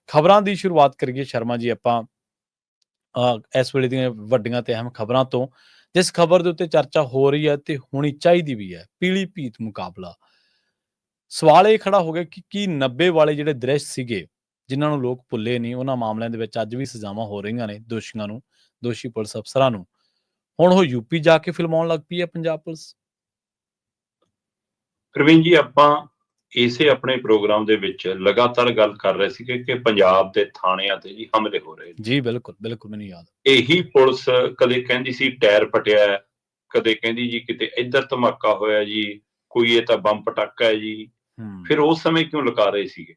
ਖਬਰਾਂ ਦੀ ਸ਼ੁਰੂਆਤ ਕਰੀਏ ਸ਼ਰਮਾ ਜੀ ਆਪਾਂ ਇਸ ਵੇਲੇ ਦੀਆਂ ਵੱਡੀਆਂ ਤੇ ਅਹਿਮ ਖਬਰਾਂ ਤੋਂ, ਜਿਸ ਖਬਰ ਦੇ ਉੱਤੇ ਚਰਚਾ ਹੋ ਰਹੀ ਹੈ ਤੇ ਹੋਣੀ ਚਾਹੀਦੀ ਵੀ ਹੈ, ਪੀਲੀ ਭੀਤ ਮੁਕਾਬਲਾ। ਸਵਾਲ ਇਹ ਖੜਾ ਹੋ ਗਿਆ ਕਿ ਕੀ 90 ਵਾਲੇ ਜਿਹੜੇ ਦ੍ਰਿਸ਼ ਸੀਗੇ, ਜਿਨ੍ਹਾਂ ਨੂੰ ਲੋਕ ਭੁੱਲੇ ਨਹੀਂ, ਉਹਨਾਂ ਮਾਮਲਿਆਂ ਦੇ ਵਿੱਚ ਅੱਜ ਵੀ ਸਜ਼ਾਵਾਂ ਹੋ ਰਹੀਆਂ ਨੇ ਦੋਸ਼ੀਆਂ ਨੂੰ, ਦੋਸ਼ੀ ਪੁਲਿਸ ਅਫਸਰਾਂ ਨੂੰ, ਹੁਣ ਉਹ ਯੂਪੀ ਜਾ ਕੇ ਫਿਲਮਾਉਣ ਲੱਗ ਪਈ ਹੈ ਪੰਜਾਬ ਪੁਲਿਸ। ਪ੍ਰਵੀਨ ਜੀ, ਆਪਾਂ ਇਸੇ ਆਪਣੇ ਪ੍ਰੋਗਰਾਮ ਦੇ ਵਿੱਚ ਲਗਾਤਾਰ ਗੱਲ ਕਰ ਰਹੇ ਸੀ ਕਿ ਪੰਜਾਬ ਦੇ ਥਾਣਿਆਂ ਤੇ ਜੀ ਹਮਲੇ ਹੋ ਰਹੇ ਜੀ। ਬਿਲਕੁਲ ਬਿਲਕੁਲ, ਮੈਨੂੰ ਯਾਦ। ਇਹੀ ਪੁਲਿਸ ਕਦੇ ਕਹਿੰਦੀ ਸੀ ਟਾਇਰ ਫਟਿਆ, ਕਦੇ ਕਹਿੰਦੀ ਜੀ ਕਿਤੇ ਇੱਧਰ ਧਮਾਕਾ ਹੋਇਆ ਜੀ, ਕੋਈ ਇਹ ਤਾਂ ਬੰਬ ਪਟਾਕਾ ਹੈ ਜੀ। ਫਿਰ ਉਸ ਸਮੇਂ ਕਿਉਂ ਲੁਕਾ ਰਹੇ ਸੀਗੇ?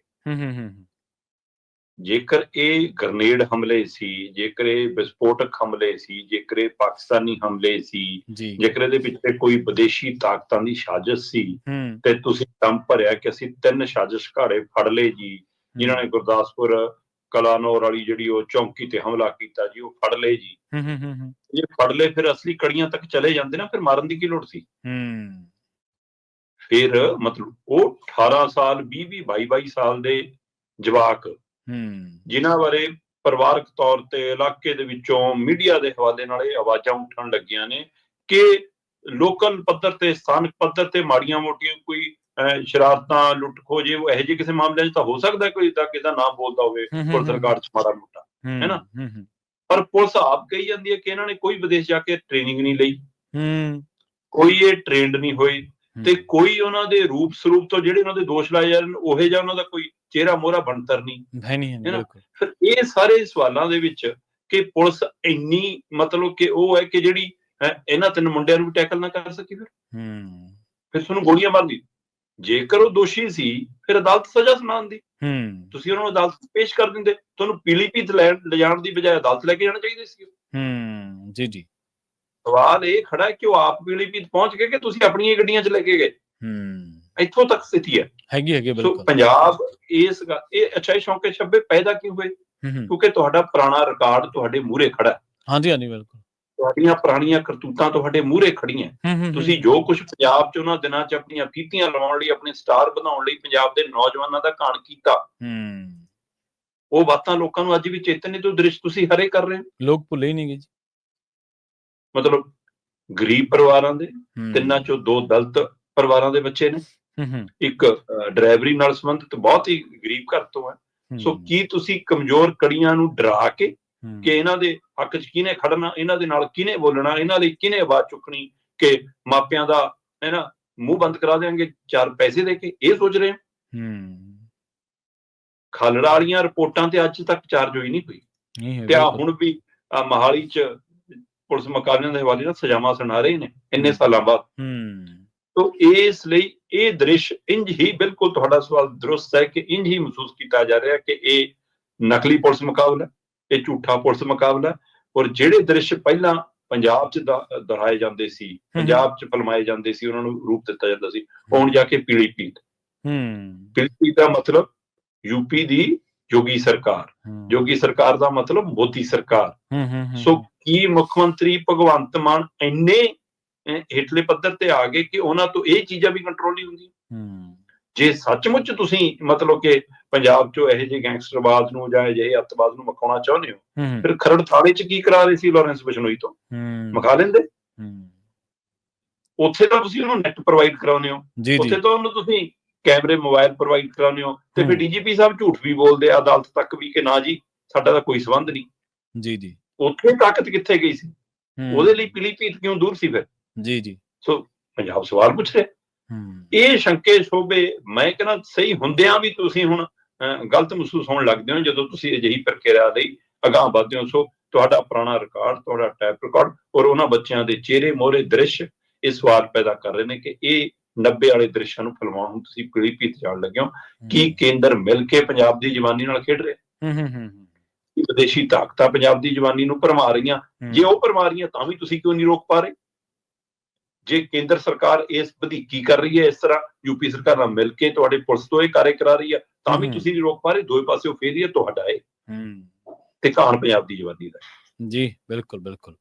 ਜੇਕਰ ਇਹ ਗ੍ਰਨੇਡ ਹਮਲੇ ਸੀ, ਜੇਕਰ ਇਹ ਵਿਸਫੋਟਕ ਹਮਲੇ ਸੀ, ਜੇਕਰ ਇਹ ਪਾਕਿਸਤਾਨੀ ਹਮਲੇ ਸੀ, ਜੇਕਰ ਇਹਦੇ ਪਿੱਛੇ ਕੋਈ ਵਿਦੇਸ਼ੀ ਤਾਕਤਾਂ ਦੀ ਸਾਜ਼ਿਸ਼ ਸੀ, ਤੇ ਤੁਸੀਂ ਦਮ ਭਰਿਆ ਕਿ ਅਸੀਂ 3 ਸਾਜ਼ਿਸ਼ ਘਾੜੇ ਫੜ ਲਏ ਜੀ, ਜਿਨ੍ਹਾਂ ਨੇ ਗੁਰਦਾਸਪੁਰ ਕਲਾਨੌਰ ਵਾਲੀ ਜਿਹੜੀ ਉਹ ਚੌਂਕੀ ਤੇ ਹਮਲਾ ਕੀਤਾ ਜੀ, ਉਹ ਫੜ ਲਏ ਜੀ। ਜੇ ਫੜ ਲਏ ਫਿਰ ਅਸਲੀ ਕੜੀਆਂ ਤੱਕ ਚਲੇ ਜਾਂਦੇ ਨਾ, ਫਿਰ ਮਾਰਨ ਦੀ ਕੀ ਲੋੜ ਸੀ? ਫਿਰ ਮਤਲਬ ਉਹ 18 ਸਾਲ 20 22 ਸਾਲ ਦੇ ਜਵਾਕ, ਜਿਨ੍ਹਾਂ ਬਾਰੇ ਪਰਿਵਾਰਕ ਤੌਰ ਤੇ ਇਲਾਕੇ ਦੇ ਵਿੱਚੋਂ ਮੀਡੀਆ ਦੇ ਹਵਾਲੇ ਨਾਲ ਇਹ ਆਵਾਜ਼ਾਂ ਉੱਠਣ ਲੱਗੀਆਂ ਨੇ ਕਿ ਲੋਕਲ ਪੱਧਰ ਤੇ, ਸਥਾਨਕ ਪੱਧਰ ਤੇ ਮਾੜੀਆਂ ਮੋਟੀਆਂ ਕੋਈ ਸ਼ਰਾਰਤਾਂ, ਲੁੱਟ ਖੋਹ, ਜੇ ਇਹੋ ਜਿਹੇ ਕਿਸੇ ਮਾਮਲੇ 'ਚ ਤਾਂ ਹੋ ਸਕਦਾ ਕੋਈ ਤਾਂ ਕਿਹਦਾ ਨਾਮ ਬੋਲਦਾ ਹੋਵੇ ਪੁਲਿਸ ਰਿਕਾਰਡ 'ਚ ਮਾੜਾ ਮੋਟਾ, ਹੈ ਨਾ। ਪਰ ਪੁਲਿਸ ਆਪ ਕਹੀ ਜਾਂਦੀ ਹੈ ਕਿ ਇਹਨਾਂ ਨੇ ਕੋਈ ਵਿਦੇਸ਼ ਜਾ ਕੇ ਟ੍ਰੇਨਿੰਗ ਨਹੀਂ ਲਈ, ਕੋਈ ਇਹ ਟ੍ਰੇਨਡ ਨਹੀਂ ਹੋਏ, ਤੇ ਕੋਈ ਉਹਨਾਂ ਦੇ ਰੂਪ ਸਰੂਪ ਤੋਂ ਜਿਹੜੇ ਉਹਨਾਂ ਦੇ ਦੋਸ਼ ਲਾਏ ਜਾ ਰਹੇ ਨੇ ਉਹੇ ਜਿਹਾ ਉਹਨਾਂ ਦਾ ਕੋਈ ਚਿਹਰਾ ਮੋਹਰਾ ਬਣਤਰ ਨਹੀਂ, ਹੈ ਨਾ। ਫਿਰ ਇਹ ਸਾਰੇ ਸਵਾਲਾਂ ਦੇ ਵਿੱਚ ਕਿ ਪੁਲਿਸ ਇੰਨੀ ਮਤਲਬ ਕਿ ਉਹ ਹੈ ਕਿ ਜਿਹੜੀ ਇਹਨਾਂ 3 ਮੁੰਡਿਆਂ ਨੂੰ ਵੀ ਟੈਕਲ ਨਾ ਕਰ ਸਕੀ, ਫਿਰ ਤੁਹਾਨੂੰ ਗੋਲੀਆਂ ਮਾਰਦੀ। ਜੇਕਰ ਉਹ ਦੋਸ਼ੀ ਸੀ ਫਿਰ ਅਦਾਲਤ ਸਜ਼ਾ ਸੁਣਾਉਂਦੀ, ਤੁਸੀਂ ਉਹਨਾਂ ਨੂੰ ਅਦਾਲਤ ਪੇਸ਼ ਕਰ ਦਿੰਦੇ, ਤੁਹਾਨੂੰ ਪੀਲੀਭੀਤ ਲਿਜਾਣ ਦੀ ਬਜਾਏ ਅਦਾਲਤ ਲੈ ਕੇ ਜਾਣਾ ਚਾਹੀਦਾ ਸੀ। ਜੀ ਜੀ। ਸਵਾਲ ਇਹ ਖੜਾ ਹੈ ਕਿ ਉਹ ਆਪ ਪੀਲੀਭੀਤ ਪਹੁੰਚ ਗਏ ਕਿ ਤੁਸੀਂ ਆਪਣੀਆਂ ਗੱਡੀਆਂ 'ਚ ਲੈ ਕੇ ਗਏ? ਇੱਥੋਂ ਤੱਕ ਸਥਿਤੀ ਹੈ ਹੈਗੀ। ਸੋ ਪੰਜਾਬ ਇਸ ਇਹ ਅੱਛਾ, ਇਹ ਸ਼ੌਂਕੇ ਛੱਬੇ ਪੈਦਾ ਕਿਉਂ ਹੋਏ? ਕਿਉਂਕਿ ਤੁਹਾਡਾ ਪੁਰਾਣਾ ਰਿਕਾਰਡ ਤੁਹਾਡੇ ਮੂਹਰੇ ਖੜਾ। ਹਾਂਜੀ ਹਾਂਜੀ, ਬਿਲਕੁਲ। ਤੁਹਾਡੀਆਂ ਪੁਰਾਣੀਆਂ ਕਰਤੂਤਾਂ ਤੁਹਾਡੇ ਮੂਹਰੇ ਖੜੀਆਂ। ਤੁਸੀਂ ਜੋ ਕੁਝ ਪੰਜਾਬ 'ਚ ਉਹਨਾਂ ਦਿਨਾਂ 'ਚ ਆਪਣੀਆਂ ਫੀਤੀਆਂ ਲਵਾਉਣ ਲਈ, ਆਪਣੇ ਸਟਾਰ ਬਣਾਉਣ ਲਈ ਪੰਜਾਬ ਦੇ ਨੌਜਵਾਨਾਂ ਦਾ ਘਾਣ ਕੀਤਾ, ਉਹ ਬਾਤਾਂ ਲੋਕਾਂ ਨੂੰ ਅੱਜ ਵੀ ਚੇਤਨ ਨੇ, ਤੋਂ ਦ੍ਰਿਸ਼ ਤੁਸੀਂ ਹਰੇ ਕਰ ਰਹੇ ਹੋ। ਲੋਕ ਭੁੱਲੇ ਹੀ ਨਹੀਂ ਗਏ ਜੀ। ਮਤਲਬ ਗਰੀਬ ਪਰਿਵਾਰਾਂ ਦੇ 3 ਚੋਂ 2 ਦਲਿਤ ਪਰਿਵਾਰਾਂ ਦੇ ਬੱਚੇ ਨੇ, ਇੱਕ ਡਰਾਈਵਰੀ ਨਾਲ ਸੰਬੰਧਿਤ ਬਹੁਤ ਹੀ ਗਰੀਬ ਘਰ ਤੋਂ ਹੈ। ਸੋ ਕੀ ਤੁਸੀਂ ਕਮਜ਼ੋਰ ਕੜੀਆਂ ਨੂੰ ਡਰਾ ਕੇ ਕਿ ਇਹਨਾਂ ਦੇ ਹੱਕ 'ਚ ਕਿਹਨੇ ਖੜਨਾ, ਇਹਨਾਂ ਦੇ ਨਾਲ ਕਿਹਨੇ ਬੋਲਣਾ, ਇਹਨਾਂ ਲਈ ਕਿਹਨੇ ਆਵਾਜ਼ ਚੁੱਕਣੀ, ਕਿ ਮਾਪਿਆਂ ਦਾ ਹੈ ਨਾ ਮੂੰਹ ਬੰਦ ਕਰਾ ਦੇਣਗੇ 4 ਪੈਸੇ ਦੇ ਕੇ, ਇਹ ਸੋਚ ਰਹੇ ਹੋ? ਖਾਲੜਾ ਵਾਲੀਆਂ ਰਿਪੋਰਟਾਂ ਤੇ ਅੱਜ ਤੱਕ ਚਾਰਜ ਹੋਈ ਨਹੀਂ ਹੋਈ, ਤੇ ਹੁਣ ਵੀ ਮੋਹਾਲੀ 'ਚ ਪੁਲਿਸ ਮੁਕਾਬਲਿਆਂ ਦੇ ਹਵਾਲੇ ਨਾਲ ਸਜ਼ਾਵਾਂ ਸੁਣਾ ਰਹੇ ਨੇ ਇੰਨੇ ਸਾਲਾਂ ਬਾਅਦ। ਤੋ ਇਸ ਲਈ ਇਹ ਦ੍ਰਿਸ਼ ਇੰਝ ਹੀ, ਬਿਲਕੁਲ ਤੁਹਾਡਾ ਸਵਾਲ ਦਰੁਸਤ ਹੈ ਕਿ ਇੰਝ ਹੀ ਮਹਿਸੂਸ ਕੀਤਾ ਜਾ ਰਿਹਾ ਕਿ ਇਹ ਨਕਲੀ ਪੁਲਿਸ ਮੁਕਾਬਲਾ, ਇਹ ਝੂਠਾ ਪੁਲਿਸ ਮੁਕਾਬਲਾ। ਔਰ ਜਿਹੜੇ ਦ੍ਰਿਸ਼ ਪਹਿਲਾਂ ਪੰਜਾਬ 'ਚ ਦੁਹਰਾਏ ਜਾਂਦੇ ਸੀ, ਪੰਜਾਬ 'ਚ ਫਿਲਮਾਏ ਜਾਂਦੇ ਸੀ, ਉਹਨਾਂ ਨੂੰ ਰੂਪ ਦਿੱਤਾ ਜਾਂਦਾ ਸੀ, ਹੁਣ ਜਾ ਕੇ ਪੀਲੀਭੀਤ। ਪੀਲੀਭੀਤ ਦਾ ਮਤਲਬ ਯੂਪੀ ਦੀ ਯੋਗੀ ਸਰਕਾਰ, ਯੋਗੀ ਸਰਕਾਰ ਦਾ ਮਤਲਬ ਮੋਦੀ ਸਰਕਾਰ। ਸੋ ਕੀ ਮੁੱਖ ਮੰਤਰੀ ਭਗਵੰਤ ਮਾਨ ਇੰਨੇ ਹੇਠਲੇ ਪੱਧਰ ਤੇ ਆ ਗਏ ਕਿ ਉਹਨਾਂ ਤੋਂ ਇਹ ਚੀਜ਼ਾਂ ਵੀ ਕੰਟਰੋਲ ਨਹੀਂ ਹੁੰਦੀਆਂ? ਜੇ ਸੱਚਮੁੱਚ ਤੁਸੀਂ ਮਤਲਬ ਕਿ ਪੰਜਾਬ 'ਚੋਂ ਇਹੋ ਜਿਹੇ ਗੈਂਗਸਟਰਬਾਜ਼ ਨੂੰ ਜਾਂ ਅਜਿਹੇ ਅੱਤਵਾਦ ਨੂੰ ਮਖਾਉਣਾ ਚਾਹੁੰਦੇ ਹੋ, ਫਿਰ ਖਰੜ ਥਾਣੇ 'ਚ ਕੀ ਕਰਾ ਰਹੇ ਸੀ ਲਾਰੈਂਸ ਬਿਸ਼ਨੋਈ ਤੋਂ? ਮਖਾ ਲੈਂਦੇ। ਉੱਥੇ ਤਾਂ ਤੁਸੀਂ ਉਹਨੂੰ ਨੈਟ ਪ੍ਰੋਵਾਈਡ ਕਰਾਉਂਦੇ ਹੋ, ਉੱਥੇ ਤਾਂ ਉਹਨੂੰ ਤੁਸੀਂ ਕੈਮਰੇ, ਮੋਬਾਈਲ ਪ੍ਰੋਵਾਈਡ ਕਰਾਉਂਦੇ ਹੋ, ਤੇ ਫਿਰ ਡੀਜੀਪੀ ਸਾਹਿਬ ਝੂਠ ਵੀ ਬੋਲਦੇ ਆ ਅਦਾਲਤ ਤੱਕ ਵੀ ਕਿ ਨਾ ਜੀ ਸਾਡਾ ਤਾਂ ਕੋਈ ਸੰਬੰਧ ਨਹੀਂ। ਜੀ ਜੀ, ਉੱਥੇ ਤਾਕਤ ਕਿੱਥੇ ਗਈ ਸੀ? ਉਹਦੇ ਲਈ ਪੀਲੀਭੀਤ ਕਿਉਂ ਦੂਰ ਸੀ ਫਿਰ? ਜੀ ਜੀ। ਸੋ ਪੰਜਾਬ ਸਵਾਲ ਪੁੱਛ ਰਿਹਾ। ਇਹ ਸ਼ੰਕੇ ਸ਼ੋਭੇ ਮੈਂ ਕਹਿੰਦਾ ਸਹੀ ਹੁੰਦਿਆਂ ਵੀ ਤੁਸੀਂ ਹੁਣ ਗਲਤ ਮਹਿਸੂਸ ਹੋਣ ਲੱਗਦੇ ਹੋ ਜਦੋਂ ਤੁਸੀਂ ਅਜਿਹੀ ਪ੍ਰਕਿਰਿਆ ਲਈ ਅਗਾਂਹ ਵਧਦੇ ਹੋ। ਸੋ ਤੁਹਾਡਾ ਪੁਰਾਣਾ ਰਿਕਾਰਡ, ਤੁਹਾਡਾ ਟੈਪ ਰਿਕਾਰਡ ਔਰ ਉਹਨਾਂ ਬੱਚਿਆਂ ਦੇ ਚਿਹਰੇ ਮੋਹਰੇ ਦ੍ਰਿਸ਼ ਇਹ ਸਵਾਲ ਪੈਦਾ ਕਰ ਰਹੇ ਨੇ ਕਿ ਇਹ 90 ਵਾਲੇ ਦ੍ਰਿਸ਼ਾਂ ਨੂੰ ਫਿਲਮਾਉਣ ਨੂੰ ਤੁਸੀਂ ਪੀਲੀਭੀਤ ਜਾਣ ਲੱਗੇ ਹੋ। ਕੀ ਕੇਂਦਰ ਮਿਲ ਕੇ ਪੰਜਾਬ ਦੀ ਜਵਾਨੀ ਨਾਲ ਖੇਡ ਰਿਹਾ? ਕੀ ਵਿਦੇਸ਼ੀ ਤਾਕਤਾਂ ਪੰਜਾਬ ਦੀ ਜਵਾਨੀ ਨੂੰ ਭਰਮਾ ਰਹੀਆਂ? ਜੇ ਉਹ ਭਰਮਾ ਰਹੀਆਂ ਤਾਂ ਵੀ ਤੁਸੀਂ ਕਿਉਂ ਨਹੀਂ ਰੋਕ ਪਾ ਰਹੇ? ਜੇ ਕੇਂਦਰ ਸਰਕਾਰ ਇਸ ਵਧੀਕੀ ਕਰ ਰਹੀ ਹੈ, ਇਸ ਤਰ੍ਹਾਂ ਯੂਪੀ ਸਰਕਾਰ ਨਾਲ ਮਿਲ ਕੇ ਤੁਹਾਡੇ ਪੁਲਿਸ ਤੋਂ ਇਹ ਕਾਰਜ ਕਰਾ ਰਹੀ ਹੈ, ਤਾਂ ਵੀ ਤੁਸੀਂ ਨਹੀਂ ਰੋਕ ਪਾ ਰਹੇ। ਦੋਵੇਂ ਪਾਸੇ ਫੇਰੀਏ ਤੁਹਾਡਾ ਹੈ ਤੇ ਘਾਣ ਪੰਜਾਬ ਦੀ ਜਵਾਨੀ ਦਾ। ਜੀ ਬਿਲਕੁਲ ਬਿਲਕੁਲ।